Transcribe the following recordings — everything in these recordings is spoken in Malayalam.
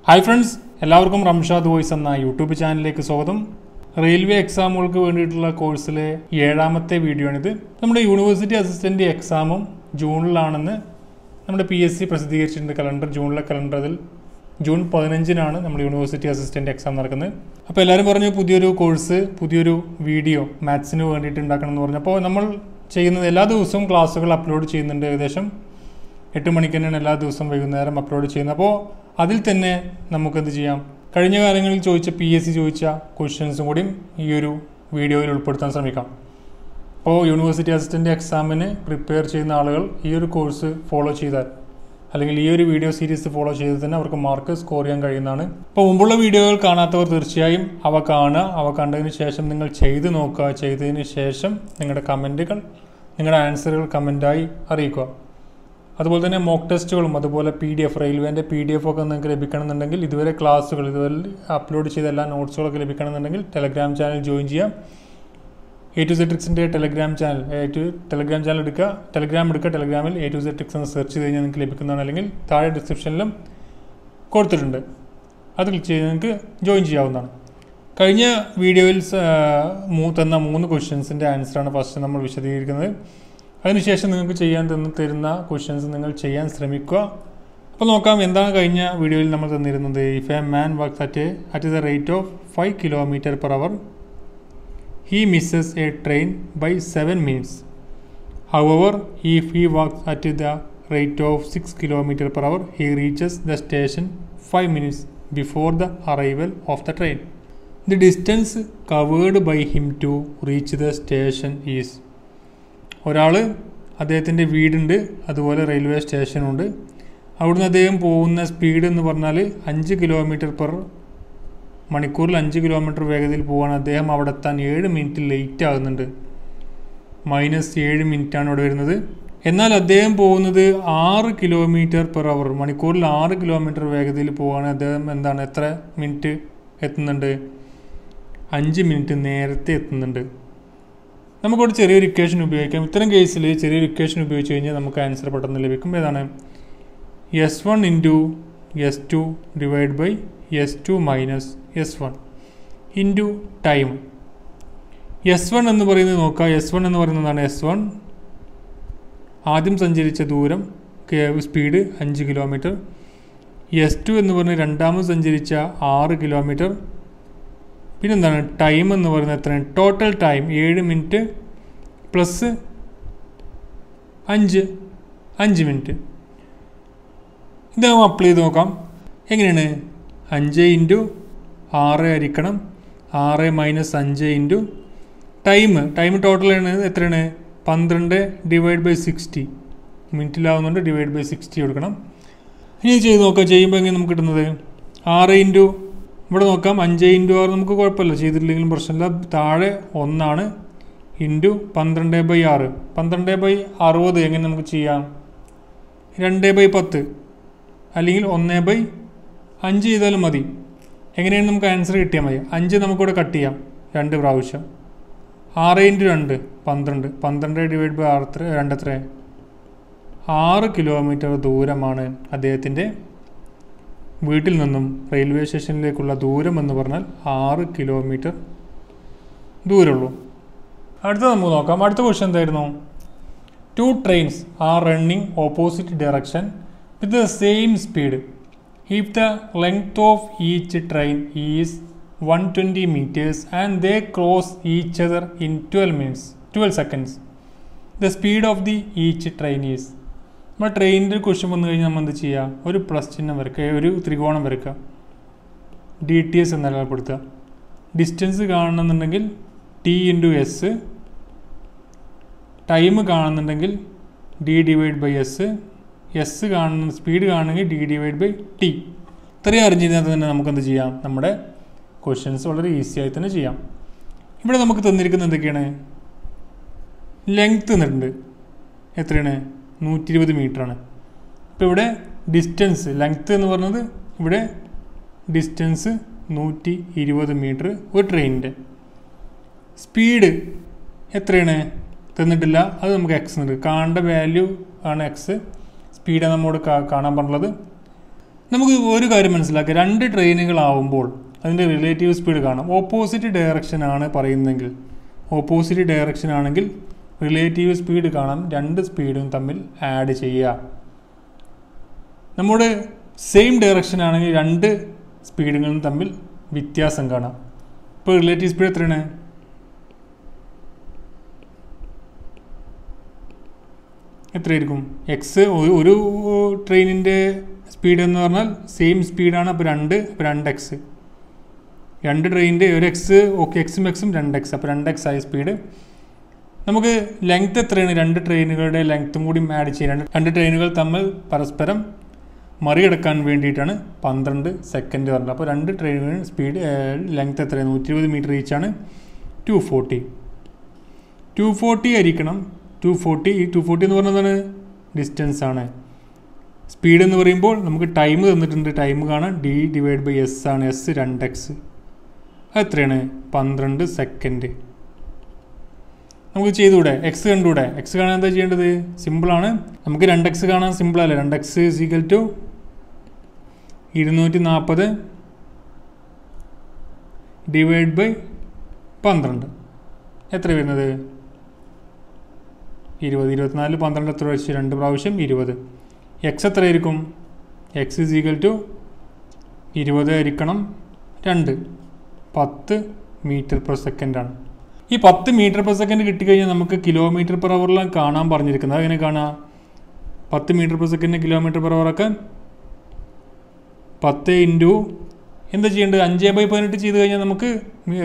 ഹായ് ഫ്രണ്ട്സ്, എല്ലാവർക്കും റംഷാദ് വോയ്സ് എന്ന യൂട്യൂബ് ചാനലിലേക്ക് സ്വാഗതം. റെയിൽവേ എക്സാമുകൾക്ക് വേണ്ടിയിട്ടുള്ള കോഴ്സിലെ 7ാമത്തെ വീഡിയോ ആണിത്. നമ്മുടെ യൂണിവേഴ്സിറ്റി അസിസ്റ്റൻ്റ് എക്സാമും ജൂണിലാണെന്ന് നമ്മുടെ PSC പ്രസിദ്ധീകരിച്ചിട്ടുണ്ട് കലണ്ടർ. ജൂണിലെ കലണ്ടർ അതിൽ ജൂൺ 15-നാണ് നമ്മുടെ യൂണിവേഴ്സിറ്റി അസിസ്റ്റൻ്റ് എക്സാം നടക്കുന്നത്. അപ്പോൾ എല്ലാവരും പറഞ്ഞു പുതിയൊരു കോഴ്സ്, പുതിയൊരു വീഡിയോ മാത്സിന് വേണ്ടിയിട്ട് ഉണ്ടാക്കണം എന്ന് പറഞ്ഞു. അപ്പോൾ നമ്മൾ ചെയ്യുന്നത് എല്ലാ ദിവസവും ക്ലാസ്സുകൾ അപ്ലോഡ് ചെയ്യുന്നുണ്ട്. ഏകദേശം 8 മണിക്ക് തന്നെയാണ് എല്ലാ ദിവസവും വൈകുന്നേരം അപ്ലോഡ് ചെയ്യുന്നത്. അപ്പോൾ അതിൽ തന്നെ നമുക്കെന്ത് ചെയ്യാം, കഴിഞ്ഞ കാലങ്ങളിൽ ചോദിച്ച PSC ചോദിച്ച ക്വസ്റ്റ്യൻസും കൂടിയും ഈ ഒരു വീഡിയോയിൽ ഉൾപ്പെടുത്താൻ ശ്രമിക്കാം. അപ്പോൾ യൂണിവേഴ്സിറ്റി അസിസ്റ്റൻ്റ് എക്സാമിന് പ്രിപ്പയർ ചെയ്യുന്ന ആളുകൾ ഈ ഒരു കോഴ്സ് ഫോളോ ചെയ്താൽ, അല്ലെങ്കിൽ ഈ ഒരു വീഡിയോ സീരീസ് ഫോളോ ചെയ്താൽ തന്നെ അവർക്ക് മാർക്ക് സ്കോർ ചെയ്യാൻ കഴിയുന്നതാണ്. അപ്പോൾ മുമ്പുള്ള വീഡിയോകൾ കാണാത്തവർ തീർച്ചയായും അവ കാണുക. അവ കണ്ടതിന് ശേഷം നിങ്ങൾ ചെയ്ത് നോക്കുക. ചെയ്തതിന് ശേഷം നിങ്ങളുടെ കമൻറ്റുകൾ, നിങ്ങളുടെ ആൻസറുകൾ കമൻറ്റായി അറിയിക്കുക. അതുപോലെ തന്നെ മോക്ക് ടെസ്റ്റുകളും അതുപോലെ PDF, റെയിൽവേൻ്റെ PDF ഒക്കെ നിങ്ങൾക്ക് ലഭിക്കണമെന്നുണ്ടെങ്കിൽ, ഇതുവരെ ക്ലാസ്സുകൾ, ഇതുവരെ അപ്ലോഡ് ചെയ്ത എല്ലാ നോട്ട്സുകളൊക്കെ ലഭിക്കണമെന്നുണ്ടെങ്കിൽ ടെലഗ്രാം ചാനൽ ജോയിൻ ചെയ്യാം. A to Z ട്രിക്സിൻ്റെ ടെലഗ്രാം ചാനൽ എടുക്കുക. ടെലഗ്രാമിൽ A to Z ട്രിക്സ് എന്ന് സെർച്ച് ചെയ്ത് കഴിഞ്ഞാൽ നിങ്ങൾക്ക് ലഭിക്കുന്നതാണ്. അല്ലെങ്കിൽ താഴെ ഡിസ്ക്രിപ്ഷനിലും കൊടുത്തിട്ടുണ്ട്, അത് ക്ലിക്ക് ചെയ്ത് നിങ്ങൾക്ക് ജോയിൻ ചെയ്യാവുന്നതാണ്. കഴിഞ്ഞ വീഡിയോയിൽ തന്ന 3 ക്വസ്റ്റ്യൻസിൻ്റെ ആൻസറാണ് ഫസ്റ്റ് നമ്മൾ വിശദീകരിക്കുന്നത്. അതിനുശേഷം നിങ്ങൾക്ക് ചെയ്യാൻ തരുന്ന ക്വസ്റ്റ്യൻസ് നിങ്ങൾ ചെയ്യാൻ ശ്രമിക്കുക. അപ്പോൾ നോക്കാം എന്താണ് കഴിഞ്ഞ വീഡിയോയിൽ നമ്മൾ തന്നിരുന്നത്. If a man works at the rate of 5 km/h, he misses a train by 7 minutes. However, if he walks at the rate of 6 km/h, he reaches the station 5 minutes before the arrival of the train. The distance covered by him to reach the station is. ഒരാൾ, അദ്ദേഹത്തിൻ്റെ വീടുണ്ട്, അതുപോലെ റെയിൽവേ സ്റ്റേഷനുണ്ട്. അവിടുന്ന് അദ്ദേഹം പോകുന്ന സ്പീഡ് എന്ന് പറഞ്ഞാൽ 5 km/h, മണിക്കൂറിൽ 5 km വേഗതയിൽ പോവുകയാണ്. അദ്ദേഹം അവിടെ എത്താൻ 7 മിനിറ്റ് ലേറ്റ് ആകുന്നുണ്ട്. -7 മിനിറ്റാണ് ഇവിടെ വരുന്നത്. എന്നാൽ അദ്ദേഹം പോകുന്നത് 6 km/h, മണിക്കൂറിൽ 6 km വേഗതയിൽ പോവുകയാണ്. അദ്ദേഹം എത്ര മിനിറ്റ് എത്തുന്നുണ്ട്? 5 മിനിറ്റ് നേരത്തെ എത്തുന്നുണ്ട്. നമുക്കിവിടെ ചെറിയൊരു ഇക്വേഷൻ ഉപയോഗിക്കാം. ഇത്തരം കേസിൽ ചെറിയൊരു ഇക്വേഷൻ ഉപയോഗിച്ച് കഴിഞ്ഞാൽ നമുക്ക് ആൻസർ പെട്ടെന്ന് ലഭിക്കും. ഏതാണ്? S1 × S2 / S2 - S1 into time. S1 എന്ന് പറയുന്നത് നോക്കുക. S1 എന്ന് പറയുന്നതാണ് S1 ആദ്യം സഞ്ചരിച്ച ദൂരം, സ്പീഡ് 5 km. S2 എന്ന് പറഞ്ഞാൽ രണ്ടാമത് സഞ്ചരിച്ച 6 km. പിന്നെന്താണ് ടൈം എന്ന് പറയുന്നത്? എത്രയാണ്? Total time 7 minute plus 5 minute. ഇത് നമുക്ക് അപ്ലൈ ചെയ്ത് നോക്കാം. എങ്ങനെയാണ്? 5 × 6 ഹരിക്കണം 6 - 5 ഇൻറ്റു ടൈം ടോട്ടലാണ് എത്രയാണ്? 12 / 60. മിനിറ്റിലാവുന്നുണ്ട്, /60 കൊടുക്കണം. ഇനി ചെയ്ത് നോക്കാം. ചെയ്യുമ്പോൾ എങ്ങനെ നമുക്ക് കിട്ടുന്നത്? 6 ഇൻറ്റു ഇവിടെ നോക്കാം. 5 × 6 നമുക്ക് കുഴപ്പമില്ല, ചെയ്തിട്ടില്ലെങ്കിലും പ്രശ്നമില്ല. താഴെ 1 ഇൻറ്റു 12/6. 12/60 എങ്ങനെ നമുക്ക് ചെയ്യാം? 2/10 അല്ലെങ്കിൽ 1/5 ചെയ്താലും മതി. എങ്ങനെയാണ് നമുക്ക് ആൻസർ കിട്ടിയാൽ മതി. 5 നമുക്കിവിടെ കട്ട് ചെയ്യാം 2 പ്രാവശ്യം. 6 × 2 12. 12 / 2 എത്ര? 6 km ദൂരമാണ് അദ്ദേഹത്തിൻ്റെ വീട്ടിൽ നിന്നും റെയിൽവേ സ്റ്റേഷനിലേക്കുള്ള ദൂരം എന്ന് പറഞ്ഞാൽ 6 km ദൂരമുള്ളൂ. അടുത്ത നമുക്ക് നോക്കാം. അടുത്ത ക്വസ്റ്റ്യൻ എന്തായിരുന്നു? 2 trains are running opposite direction with the same speed. If the length of each train is 120 meters and they cross each other in 12 seconds, the speed of each train is. നമ്മൾ ട്രെയിനിൻ്റെ ക്വസ്റ്റ്യൻ വന്നു കഴിഞ്ഞാൽ നമ്മൾ എന്ത് ചെയ്യുക? ഒരു പ്ലസ് ചിഹ്നം വരയ്ക്കുക, ഒരു ത്രികോണം വരയ്ക്കുക, DTS എന്ന് അടയാളപ്പെടുത്തുക. ഡിസ്റ്റൻസ് കാണണമെന്നുണ്ടെങ്കിൽ T × S, ടൈം കാണുന്നുണ്ടെങ്കിൽ D/S, സ്പീഡ് കാണണമെങ്കിൽ D/T. ഇത്രയും അറിഞ്ഞിരുന്നാൽ തന്നെ നമുക്കെന്ത് ചെയ്യാം? നമ്മുടെ ക്വസ്റ്റ്യൻസ് വളരെ ഈസി ആയി തന്നെ ചെയ്യാം. ഇവിടെ നമുക്ക് തന്നിരിക്കുന്നത് എന്തൊക്കെയാണ്? ലെങ്ത്ത് തന്നിട്ടുണ്ട്. എത്രയാണ്? 120 മീറ്ററാണ്. ഇപ്പോൾ ഇവിടെ ഡിസ്റ്റൻസ്, ലെങ്ത്ത് എന്ന് പറഞ്ഞത് ഇവിടെ ഡിസ്റ്റൻസ് 120 മീറ്റർ ഒരു ട്രെയിനിൻ്റെ. സ്പീഡ് എത്രയാണ്? തന്നിട്ടില്ല, അത് നമുക്ക് X ഉണ്ട്. കാണേണ്ട വാല്യൂ ആണ് X. സ്പീഡാണ് നമ്മോട് കാണാൻ പറഞ്ഞുള്ളത്. നമുക്ക് ഒരു കാര്യം മനസ്സിലാക്കുക, രണ്ട് ട്രെയിനുകളാവുമ്പോൾ അതിൻ്റെ റിലേറ്റീവ് സ്പീഡ് കാണാം. ഓപ്പോസിറ്റ് ഡയറക്ഷനാണ് പറയുന്നതെങ്കിൽ, ഓപ്പോസിറ്റ് ഡയറക്ഷൻ ആണെങ്കിൽ റിലേറ്റീവ് സ്പീഡ് കാണാം. രണ്ട് സ്പീഡും തമ്മിൽ ആഡ് ചെയ്യുക. നമ്മുടെ സെയിം ഡയറക്ഷൻ ആണെങ്കിൽ രണ്ട് സ്പീഡുകളും തമ്മിൽ വ്യത്യാസം കാണാം. ഇപ്പോൾ റിലേറ്റീവ് സ്പീഡ് എത്രയാണ്? എത്രയായിരിക്കും? എക്സ് ഒരു ട്രെയിനിൻ്റെ സ്പീഡ് എന്ന് പറഞ്ഞാൽ സെയിം സ്പീഡാണ്. അപ്പോൾ രണ്ട് എക്സ്, രണ്ട് ട്രെയിനിൻ്റെ ഒരു എക്സ്, ഓക്കെ, എക്സും എക്സും 2x, അപ്പോൾ 2x ആയ സ്പീഡ്. നമുക്ക് ലെങ്ത് എത്രയാണ്? രണ്ട് ട്രെയിനുകളുടെ ലെങ്ത്തും കൂടി ആഡ് ചെയ്യാൻ, രണ്ട് ട്രെയിനുകൾ തമ്മിൽ പരസ്പരം മറികടക്കാൻ വേണ്ടിയിട്ടാണ് 12 സെക്കൻഡ് പറഞ്ഞത്. അപ്പോൾ രണ്ട് ട്രെയിനുകളുടെ സ്പീഡ് ലെങ്ത് എത്രയാണ്? 120 മീറ്റർ ഈച്ചാണ്. 240 ആയിരിക്കണം. 240 എന്ന് പറഞ്ഞതാണ് ഡിസ്റ്റൻസ് ആണ്. സ്പീഡ് എന്ന് പറയുമ്പോൾ നമുക്ക് ടൈം തന്നിട്ടുണ്ട്. ടൈം കാണാൻ D/S ആണ്. S 2x. അതെത്രയാണ്? 12 സെക്കൻഡ്. നമുക്ക് ചെയ്തുകൂടെ? എക്സ് കണ്ടുകൂടെ? എക്സ് കാണാൻ എന്താ ചെയ്യേണ്ടത്? സിമ്പിളാണ്. നമുക്ക് 2x കാണാൻ സിമ്പിളല്ലേ? 2x = 240 /12. എത്ര വരുന്നത്? 20. 24 12 എത്ര വെച്ച്? 2 പ്രാവശ്യം 20. എക്സ് എത്രയായിരിക്കും? x = 20 ആയിരിക്കണം. 2 10 മീറ്റർ/സെക്കൻഡ് ആണ്. ഈ 10 മീറ്റർ/സെക്കൻഡ് കിട്ടിക്കഴിഞ്ഞാൽ നമുക്ക് km/h കാണാൻ പറഞ്ഞിരിക്കുന്നത്. അതെങ്ങനെ കാണാം? 10 മീറ്റർ/സെക്കൻഡ് km/h ആക്കാൻ 10 ഇൻറ്റു എന്താ ചെയ്യേണ്ടത്? 5/18 ചെയ്ത് കഴിഞ്ഞാൽ നമുക്ക്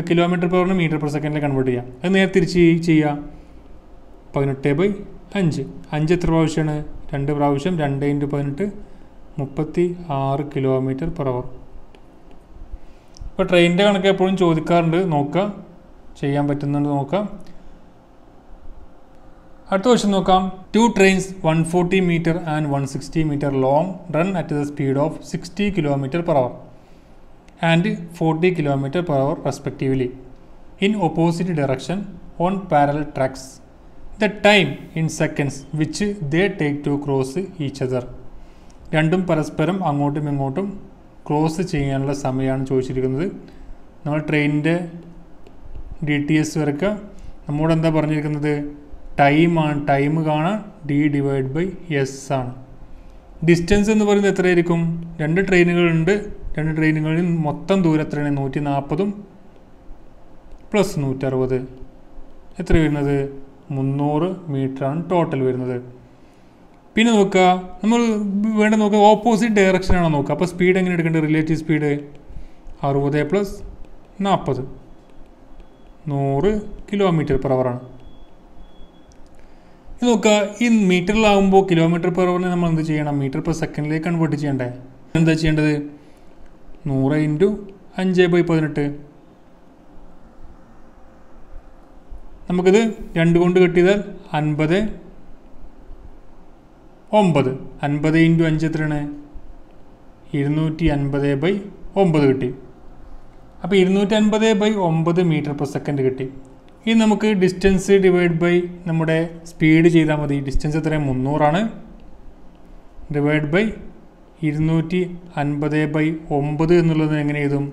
km/h മീറ്റർ/സെക്കൻഡിൽ കൺവേർട്ട് ചെയ്യാം. അത് നേരെ തിരിച്ച് ചെയ്യുക. 18/5. 5 എത്ര പ്രാവശ്യമാണ്? 2 പ്രാവശ്യം. 2 × 18 36 km/h. ഇപ്പോൾ ട്രെയിനിൻ്റെ കണക്ക് എപ്പോഴും ചോദിക്കാറുണ്ട്. നോക്കുക, ചെയ്യാൻ പറ്റുന്നുണ്ട് നോക്കാം. അടുത്ത ക്വസ്റ്റ്യൻ നോക്കാം. 2 trains 140 meter and 160 meter long run at the speed of 60 km/h and 40 km/h respectively in opposite direction on parallel tracks. The time in seconds which they take to cross each other. രണ്ടും പരസ്പരം അങ്ങോട്ടും ഇങ്ങോട്ടും ക്രോസ് ചെയ്യാനുള്ള സമയമാണ് ചോദിച്ചിരിക്കുന്നത്. നമ്മൾ ട്രെയിനിൻ്റെ DTS വരയ്ക്കുക. നമ്മോട് എന്താ പറഞ്ഞിരിക്കുന്നത്? ടൈമാണ്. ടൈം കാണാൻ D/S ആണ്. ഡിസ്റ്റൻസ് എന്ന് പറയുന്നത് എത്രയായിരിക്കും? രണ്ട് ട്രെയിനുകളുണ്ട്. രണ്ട് ട്രെയിനുകളിൽ മൊത്തം ദൂരം എത്രയാണ്? 140 + 160 എത്ര വരുന്നത്? 300 മീറ്ററാണ് ടോട്ടൽ വരുന്നത്. പിന്നെ നോക്കുക, നമ്മൾ വേണ്ട നോക്കുക ഓപ്പോസിറ്റ് ഡയറക്ഷനാണോ നോക്കുക. അപ്പോൾ സ്പീഡ് എങ്ങനെ എടുക്കേണ്ടത്? റിലേറ്റീവ് സ്പീഡ് 60 + 40 100 km/h ആണ്. ഇത് നോക്കുക, ഈ മീറ്ററിലാകുമ്പോൾ km/h നമ്മൾ എന്ത് ചെയ്യണം? മീറ്റർ/സെക്കൻഡിലേക്ക് കൺവേർട്ട് ചെയ്യണ്ടേ? എന്താ ചെയ്യേണ്ടത്? 100 × 5/18. നമുക്കിത് 2 കൊണ്ട് കെട്ടിയതാൽ 50 9. 50 × 5 എത്രയാണ്? 250/9 കിട്ടി. അപ്പോൾ 250/9 മീറ്റർ/സെക്കൻഡ് കിട്ടി. ഇനി നമുക്ക് ഡിസ്റ്റൻസ് ഡിവൈഡ് ബൈ നമ്മുടെ സ്പീഡ് ചെയ്താൽ മതി. ഡിസ്റ്റൻസ് എത്രയാണ്? 300 ആണ്. ഡിവൈഡ് ബൈ 250/9 എന്നുള്ളത് എങ്ങനെ എഴുതും?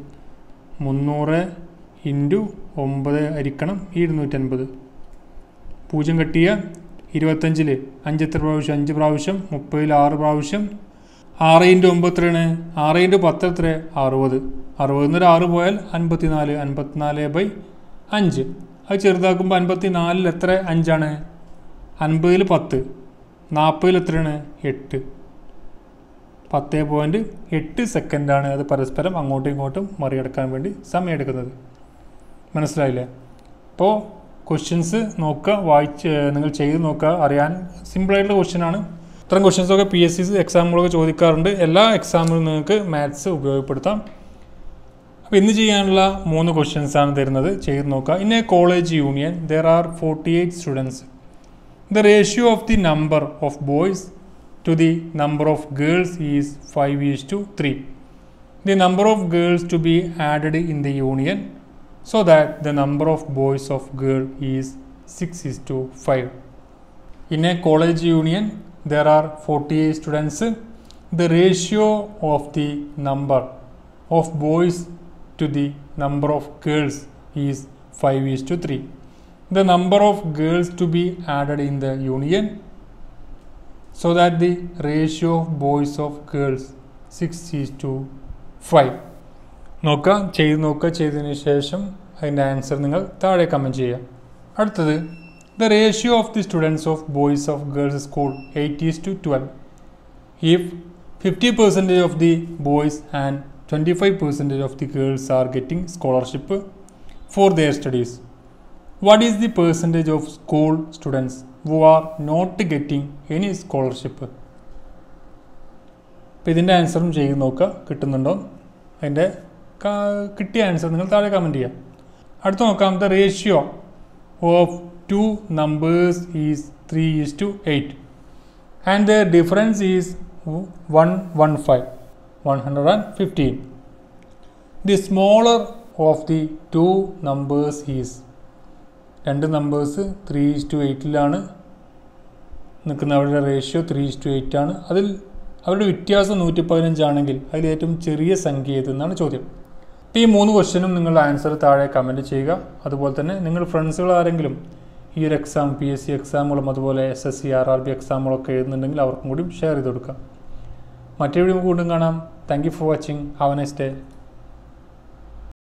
300 × 9 ആയിരിക്കണം 250. 0 കട്ടിയ 25 5 എത്ര പ്രാവശ്യം? 5 പ്രാവശ്യം. 30 6 പ്രാവശ്യം. 6 × 9 എത്രയാണ്? 6 × 10 എത്ര? 60. 60 6 പോയാൽ 54. 54/5. അത് ചെറുതാക്കുമ്പോൾ 54 എത്ര 5 ആണ്? 50 10. 40 എത്രയാണ്? 8. 10.8 സെക്കൻഡാണ് അത് പരസ്പരം അങ്ങോട്ടും ഇങ്ങോട്ടും മറികടക്കാൻ വേണ്ടി സമയമെടുക്കുന്നത്. മനസ്സിലായില്ലേ? അപ്പോൾ ക്വസ്റ്റ്യൻസ് നോക്കുക, വായിച്ച് നിങ്ങൾ ചെയ്ത് നോക്കുക. അറിയാൻ സിമ്പിളായിട്ടുള്ള ക്വസ്റ്റ്യനാണ്. ഇത്തരം ക്വസ്റ്റ്യൻസൊക്കെ PSC എക്സാമുകളൊക്കെ ചോദിക്കാറുണ്ട്. എല്ലാ എക്സാമിലും നിങ്ങൾക്ക് മാത്സ് ഉപയോഗപ്പെടുത്താം. അപ്പോൾ ഇന്ന് ചെയ്യാനുള്ള 3 ക്വസ്റ്റ്യൻസാണ് തരുന്നത്. ചെയ്ത് നോക്കുക. In A college union there are 48 students. The ratio of the number of boys to the number of girls is 5:3. The number of girls to be added in the union so that the number of boys of girl is 6:5. In a college union there are 48 students. the ratio of the number of boys to the number of girls is 5:3. The number of girls to be added in the union so that the ratio of boys of girls 6:5. നോക്കുക, ചെയ്തതിന് ശേഷം അതിൻ്റെ ആൻസർ നിങ്ങൾ താഴെ കമൻറ്റ് ചെയ്യുക. അടുത്തത്, the ratio of the students of boys of girls school 8:12. If 50% of the boys and 25% of the girls are getting scholarship for their studies, what is the percentage of school students who are not getting any scholarship? അപ്പോൾ ഇതിൻ്റെ ആൻസറും ചെയ്ത് നോക്കുക, കിട്ടുന്നുണ്ടോ? അതിൻ്റെ കിട്ടിയ ആൻസർ നിങ്ങൾ താഴെ കമൻറ്റ് ചെയ്യുക. അടുത്ത നോക്കാം, the ratio of two numbers is 3:8 and the difference is 115. The smaller of the two numbers is, രണ്ട് നമ്പേഴ്സ് 3:8 നിൽക്കുന്ന അവരുടെ റേഷ്യോ 3:8 ആണ്. അതിൽ അവരുടെ വ്യത്യാസം 115 ആണെങ്കിൽ അതിൽ ഏറ്റവും ചെറിയ സംഖ്യ ഏതെന്നാണ് ചോദ്യം. അപ്പോൾ ഈ 3 ക്വസ്റ്റ്യനും നിങ്ങൾ ആൻസർ താഴെ കമൻറ്റ് ചെയ്യുക. അതുപോലെ തന്നെ നിങ്ങൾ ഫ്രണ്ട്സുകൾ ആരെങ്കിലും ഈ ഒരു എക്സാം, PSC എക്സാമുകളും അതുപോലെ SSC RRB എക്സാമുകളൊക്കെ എഴുതുന്നുണ്ടെങ്കിൽ അവർക്കും കൂടി ഷെയർ ചെയ്ത് കൊടുക്കുക. മറ്റേ വീഡിയോ വീണ്ടും കാണാം. Thank you for watching. Have A nice day.